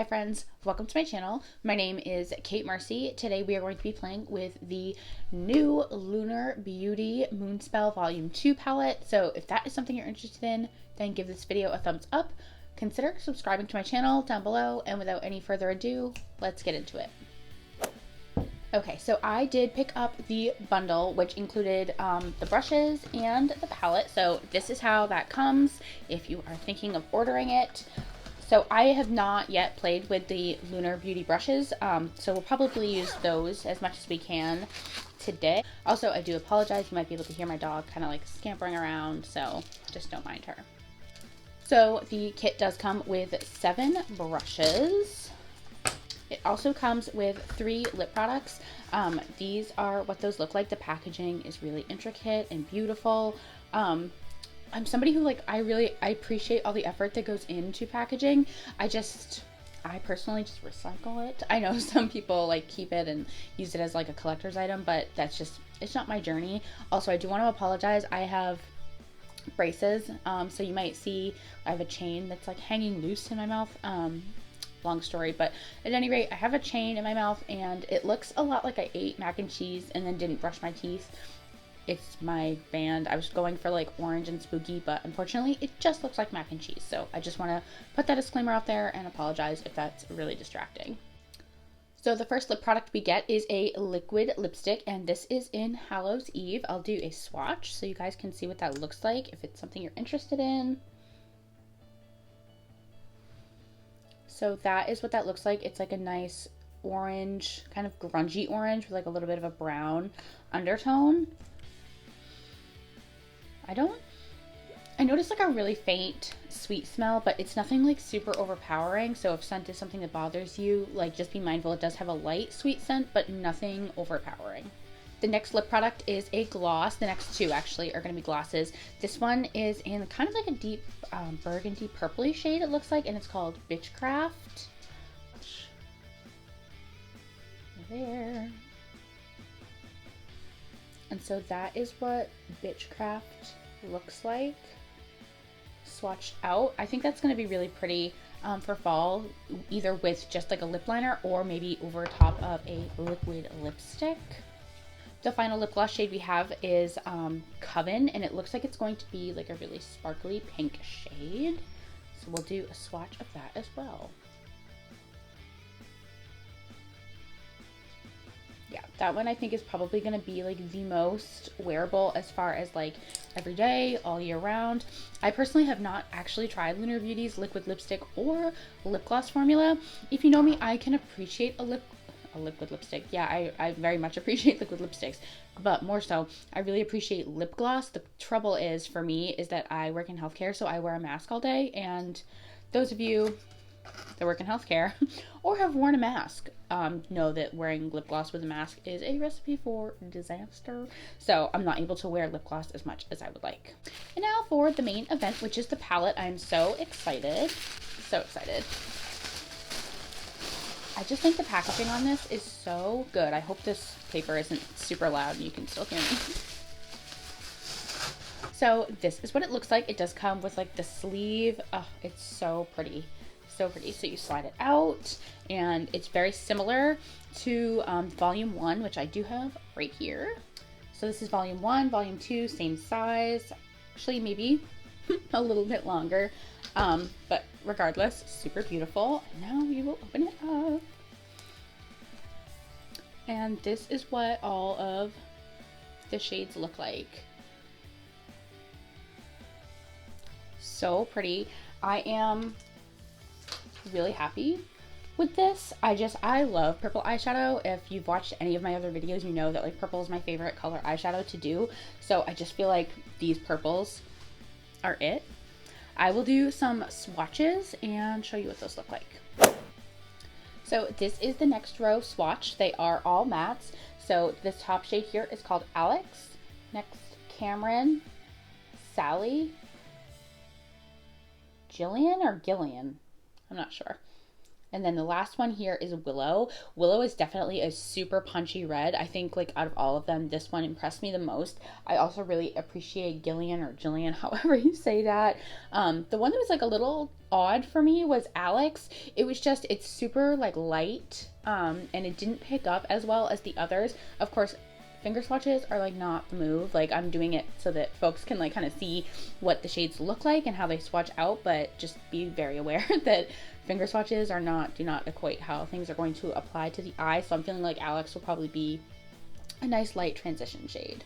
Hi friends, welcome to my channel. My name is Kate Marcy. Today we are going to be playing with the new Lunar Beauty Moonspell Volume 2 palette. So if that is something you're interested in, then give this video a thumbs up. Consider subscribing to my channel down below, and without any further ado, let's get into it. Okay, so I did pick up the bundle, which included the brushes and the palette. So this is how that comes if you are thinking of ordering it. So I have not yet played with the Lunar Beauty brushes, so we'll probably use those as much as we can today. Also, I do apologize. You might be able to hear my dog kind of like scampering around, so just don't mind her. So the kit does come with 7 brushes. It also comes with 3 lip products. These are what those look like. The packaging is really intricate and beautiful. I'm somebody who I appreciate all the effort that goes into packaging. I personally just recycle it. I know some people keep it and use it as a collector's item, but it's not my journey. Also, I do want to apologize. I have braces, so you might see I have a chain that's hanging loose in my mouth. Long story, but at any rate, I have a chain in my mouth and it looks a lot like I ate mac and cheese and then didn't brush my teeth. It's my band. I was going for orange and spooky, but unfortunately it just looks like mac and cheese. So I just want to put that disclaimer out there and apologize if that's really distracting. So the first lip product we get is a liquid lipstick, and this is in Hallows Eve. I'll do a swatch so you guys can see what that looks like if it's something you're interested in. So that is what that looks like. It's a nice orange, kind of grungy orange with a little bit of a brown undertone. I noticed a really faint sweet smell, but it's nothing super overpowering. So if scent is something that bothers you, just be mindful it does have a light sweet scent, but nothing overpowering. The next lip product is a gloss. The next 2 actually are going to be glosses. This one is in kind of a deep burgundy purpley shade, it looks like, and it's called Bitchcraft. There. And so that is what Bitchcraft looks like swatched out. I think that's going to be really pretty for fall, either with just a lip liner or maybe over top of a liquid lipstick. The final lip gloss shade we have is Coven, and it looks like it's going to be a really sparkly pink shade. So we'll do a swatch of that as well. Yeah, that one I think is probably going to be the most wearable as far as every day, all year round. I personally have not actually tried Lunar Beauty's liquid lipstick or lip gloss formula. If you know me, I can appreciate a liquid lipstick. Yeah, I very much appreciate liquid lipsticks, but more so, I really appreciate lip gloss. The trouble is for me is that I work in healthcare, so I wear a mask all day, and those of you that work in healthcare or have worn a mask know that wearing lip gloss with a mask is a recipe for disaster. So I'm not able to wear lip gloss as much as I would like. And now for the main event, which is the palette. I'm so excited. So excited. I just think the packaging on this is so good. I hope this paper isn't super loud and you can still hear me. So this is what it looks like. It does come with the sleeve. Oh, it's so pretty. So pretty. So you slide it out, and it's very similar to volume 1, which I do have right here. So this is volume 1, volume 2, same size, actually maybe a little bit longer, but regardless, super beautiful. Now we will open it up, and this is what all of the shades look like. So pretty. I am really happy with this. I love purple eyeshadow. If you've watched any of my other videos, you know that purple is my favorite color eyeshadow to do. So I just feel like these purples are it. I will do some swatches and show you what those look like. So this is the next row swatch. They are all mattes. So this top shade here is called Alex. Next, Cameron, Sally, Jillian or Gillian, I'm not sure. And then the last one here is Willow. Willow is definitely a super punchy red. I think like out of all of them, this one impressed me the most. I also really appreciate Gillian or Jillian, however you say that. The one that was like a little odd for me was Alex. It was just, it's super like light, and it didn't pick up as well as the others. Of course, finger swatches are like not the move. Like I'm doing it so that folks can like kind of see what the shades look like and how they swatch out, but just be very aware that finger swatches do not equate how things are going to apply to the eye. So I'm feeling like Alex will probably be a nice light transition shade.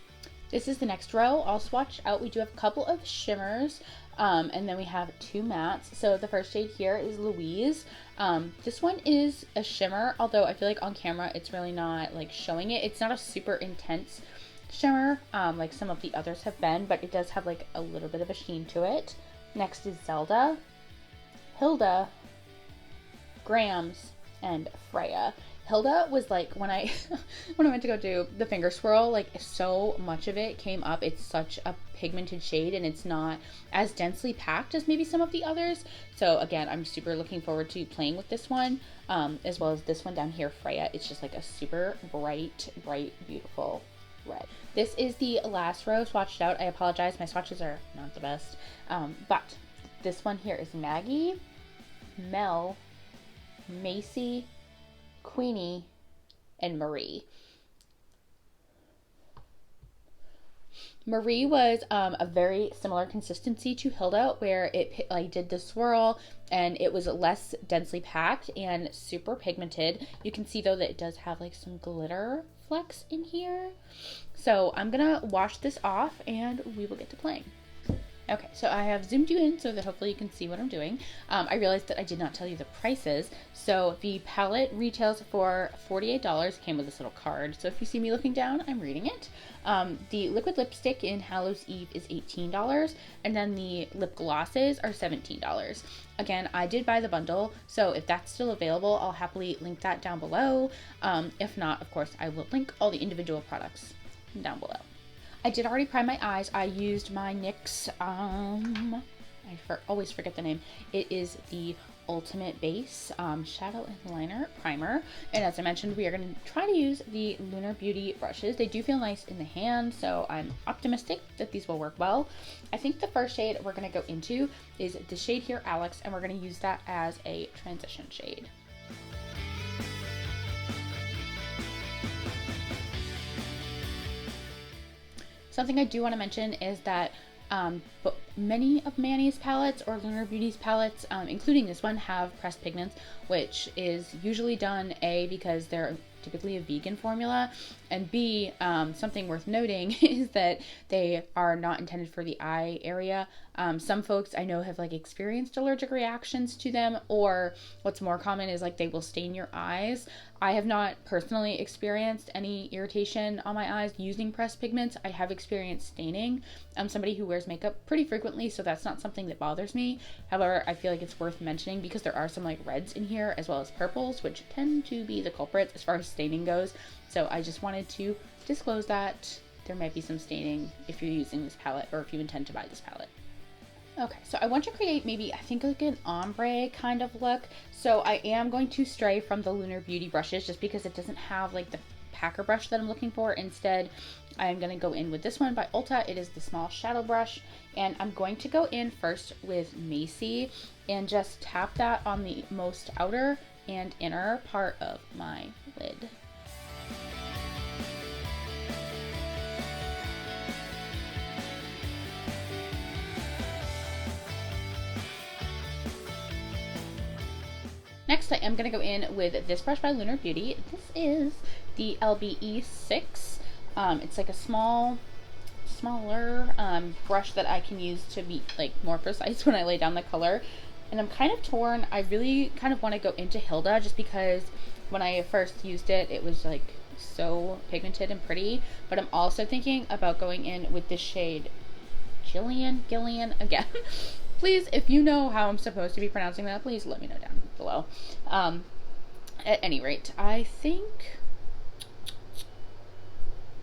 This is the next row. I'll swatch out. We do have a couple of shimmers, and then we have two mattes. So the first shade here is Louise. This one is a shimmer, although I feel like on camera it's really not like showing it. It's not a super intense shimmer like some of the others have been, but it does have like a little bit of a sheen to it. Next is Zelda, Hilda, Grams, and Freya. Hilda was like, when I went to go do the finger swirl, like so much of it came up. It's such a pigmented shade and it's not as densely packed as maybe some of the others. So again, I'm super looking forward to playing with this one, as well as this one down here, Freya. It's just like a super bright, beautiful red. This is the last row swatched out. I apologize, my swatches are not the best. But this one here is Maggie, Mel, Macy, Queenie, and Marie. Marie was a very similar consistency to Hilda, where it like did the swirl and it was less densely packed and super pigmented. You can see though that it does have like some glitter flecks in here. So I'm gonna wash this off and we will get to playing. Okay, so I have zoomed you in so that hopefully you can see what I'm doing. I realized that I did not tell you the prices. So the palette retails for $48. It came with this little card. So if you see me looking down, I'm reading it. The liquid lipstick in Hallows Eve is $18. And then the lip glosses are $17. Again, I did buy the bundle. So if that's still available, I'll happily link that down below. If not, of course, I will link all the individual products down below. I did already prime my eyes. I used my NYX, always forget the name. It is the Ultimate Base Shadow and Liner Primer. And as I mentioned, we are going to try to use the Lunar Beauty brushes. They do feel nice in the hand, so I'm optimistic that these will work well. I think the first shade we're going to go into is the shade here, Alex, and we're going to use that as a transition shade. Something I do want to mention is that but many of Manny's palettes or Lunar Beauty's palettes, including this one, have pressed pigments, which is usually done A, because they're typically a vegan formula, and B, something worth noting is that they are not intended for the eye area. Some folks I know have like experienced allergic reactions to them, or what's more common is like they will stain your eyes. I have not personally experienced any irritation on my eyes using pressed pigments. I have experienced staining. I'm somebody who wears makeup pretty frequently, so that's not something that bothers me. However, I feel like it's worth mentioning because there are some like reds in here as well as purples, which tend to be the culprits as far as staining goes. So I just wanted to disclose that there might be some staining if you're using this palette or if you intend to buy this palette. Okay, so I want to create maybe, I think like an ombre kind of look. So I am going to stray from the Lunar Beauty brushes just because it doesn't have like the packer brush that I'm looking for. Instead, I'm going to go in with this one by Ulta. It is the small shadow brush, and I'm going to go in first with Macy and just tap that on the most outer and inner part of my lid. Next, I am going to go in with this brush by Lunar Beauty. This is the LBE6. It's like a smaller brush that I can use to be like more precise when I lay down the color. And I'm kind of torn. I really kind of want to go into Hilda just because when I first used it, it was like so pigmented and pretty. But I'm also thinking about going in with this shade Gillian, again. Please, if you know how I'm supposed to be pronouncing that, please let me know down below. At any rate, I think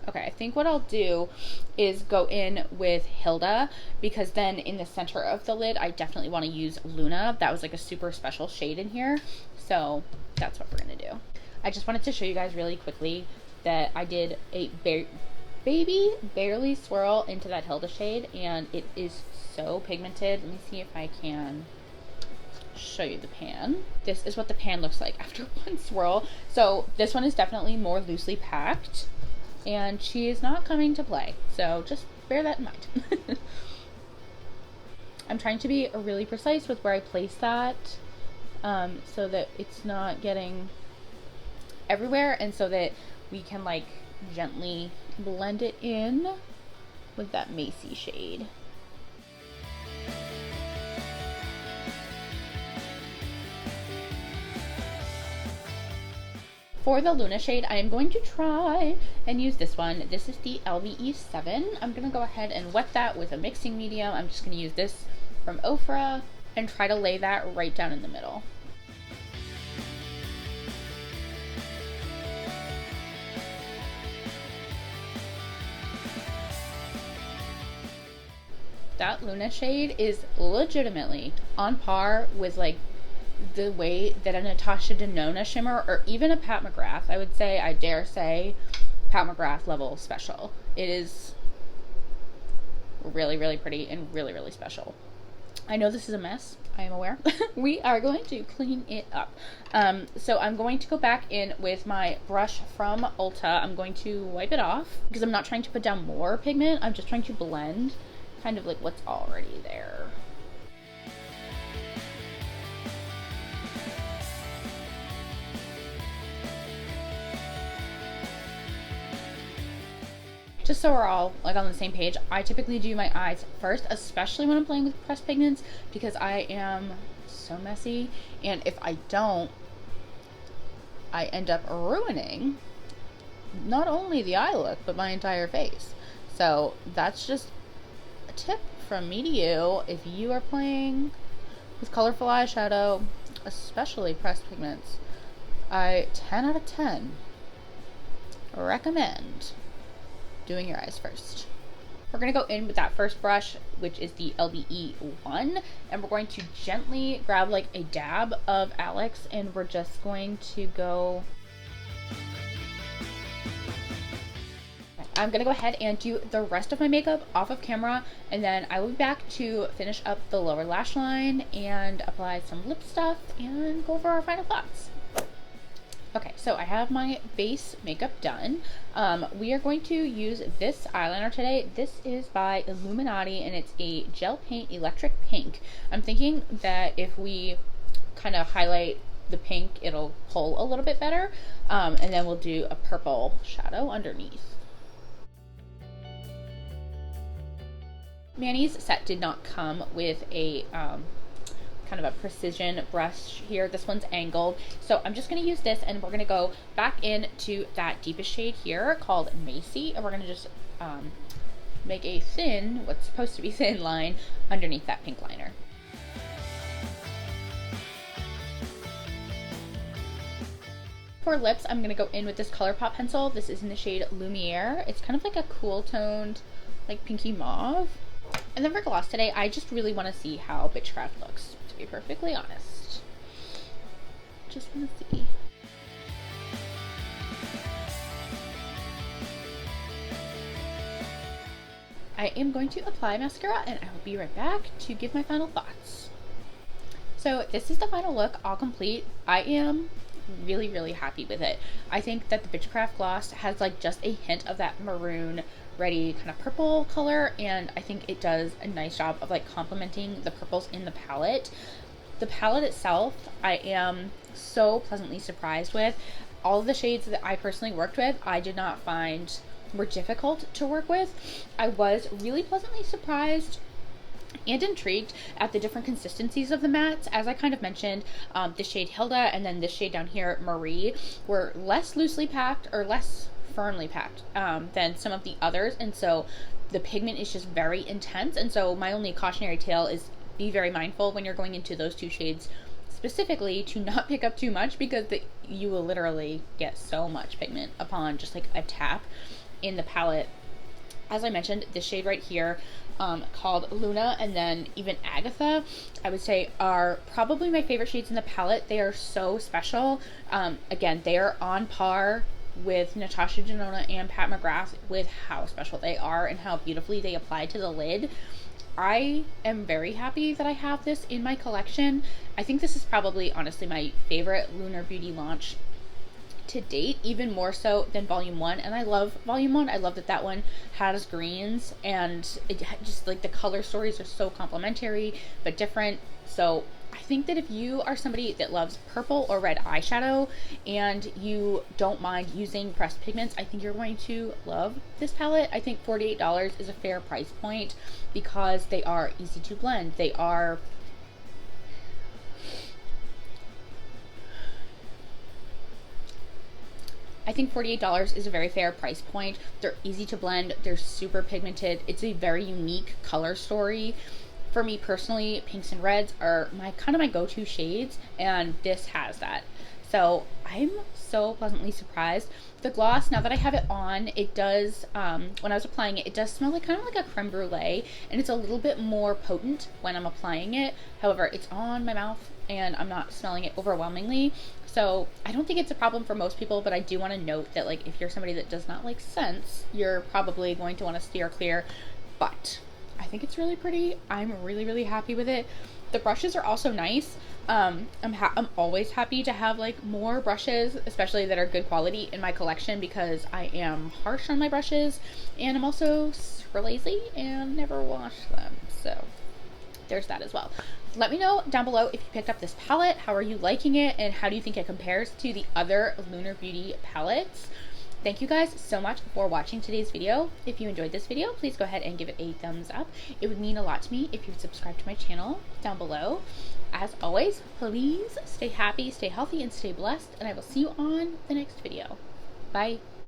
Okay, I think what I'll do is go in with Hilda, because then in the center of the lid, I definitely want to use Luna. That was like a super special shade in here. So that's what we're going to do. I just wanted to show you guys really quickly that I did a baby barely swirl into that Hilda shade, and it is so pigmented. Let me see if I can show you the pan. This is what the pan looks like after one swirl. So this one is definitely more loosely packed, and she is not coming to play, so just bear that in mind. I'm trying to be really precise with where I place that, so that it's not getting everywhere, and so that we can like gently blend it in with that Macy shade. For the Luna shade, I am going to try and use this one. This is the LVE7. I'm going to go ahead and wet that with a mixing medium. I'm just going to use this from Ofra and try to lay that right down in the middle. That Luna shade is legitimately on par with like the way that a Natasha Denona shimmer, or even a Pat McGrath, I would say, I dare say, Pat McGrath level special. It is really, really pretty and really, really special. I know this is a mess, I am aware. We are going to clean it up. So I'm going to go back in with my brush from Ulta. I'm going to wipe it off because I'm not trying to put down more pigment. I'm just trying to blend kind of like what's already there. Just so we're all like on the same page, I typically do my eyes first, especially when I'm playing with pressed pigments, because I am so messy, and if I don't, I end up ruining not only the eye look, but my entire face. So that's just a tip from me to you. If you are playing with colorful eyeshadow, especially pressed pigments, I 10 out of 10 recommend doing your eyes first. We're going to go in with that first brush, which is the LVE1, and we're going to gently grab like a dab of Alex, and we're just going to go... I'm going to go ahead and do the rest of my makeup off of camera, and then I will be back to finish up the lower lash line and apply some lip stuff and go over our final thoughts. Okay, so I have my base makeup done. We are going to use this eyeliner today. This is by Illuminati, and it's a gel paint electric pink. I'm thinking that if we kind of highlight the pink, it'll pull a little bit better. And then we'll do a purple shadow underneath. Manny's set did not come with a kind of a precision brush here. This one's angled, so I'm just going to use this, and we're going to go back into that deepest shade here called Macy, and we're going to just make a thin, what's supposed to be thin line underneath that pink liner. For lips, I'm going to go in with this ColourPop pencil. This is in the shade Lumiere. It's kind of like a cool toned, like pinky mauve. And then for gloss today, I just really want to see how Bitchcraft looks, to be perfectly honest. Just want to see. I am going to apply mascara, and I will be right back to give my final thoughts. So this is the final look, all complete. I am really, really happy with it. I think that the Bitchcraft gloss has like just a hint of that maroon ready kind of purple color, and I think it does a nice job of like complementing the purples in the palette. The palette itself, I am so pleasantly surprised with. All of the shades that I personally worked with, I did not find were difficult to work with. I was really pleasantly surprised and intrigued at the different consistencies of the mattes. As I kind of mentioned, the shade Hilda and then this shade down here, Marie, were less loosely packed or less firmly packed than some of the others, and so the pigment is just very intense. And so my only cautionary tale is be very mindful when you're going into those two shades specifically to not pick up too much, because you will literally get so much pigment upon just like a tap. in the palette. As I mentioned, this shade right here, called Luna, and then even Agatha, I would say are probably my favorite shades in the palette. They are so special. Again, they are on par with Natasha Denona and Pat McGrath with how special they are and how beautifully they apply to the lid. I am very happy that I have this in my collection. I think this is probably honestly my favorite Lunar Beauty launch to date, even more so than volume 1. And I love volume 1. I love that that one has greens, and it just like the color stories are so complementary but different. So I think that if you are somebody that loves purple or red eyeshadow and you don't mind using pressed pigments, I think you're going to love this palette. I think $48 is a fair price point because they are easy to blend. They are I think $48 is a very fair price point. They're easy to blend. They're super pigmented. It's a very unique color story. For me personally, pinks and reds are my kind of my go-to shades, and this has that. So I'm so pleasantly surprised. The gloss, now that I have it on, it does, when I was applying it, it does smell like kind of like a creme brulee, and it's a little bit more potent when I'm applying it. However, it's on my mouth and I'm not smelling it overwhelmingly. So I don't think it's a problem for most people, but I do want to note that like if you're somebody that does not like scents, you're probably going to want to steer clear. But I think it's really pretty. I'm really, really happy with it. The brushes are also nice. I'm always happy to have like more brushes, especially that are good quality in my collection, because I am harsh on my brushes and I'm also super lazy and never wash them. So there's that as well. Let me know down below if you picked up this palette. How are you liking it, and how do you think it compares to the other Lunar Beauty palettes? Thank you guys so much for watching today's video. If you enjoyed this video, please go ahead and give it a thumbs up. It would mean a lot to me if you would subscribe to my channel down below. As always, please stay happy, stay healthy, and stay blessed, and I will see you on the next video. Bye.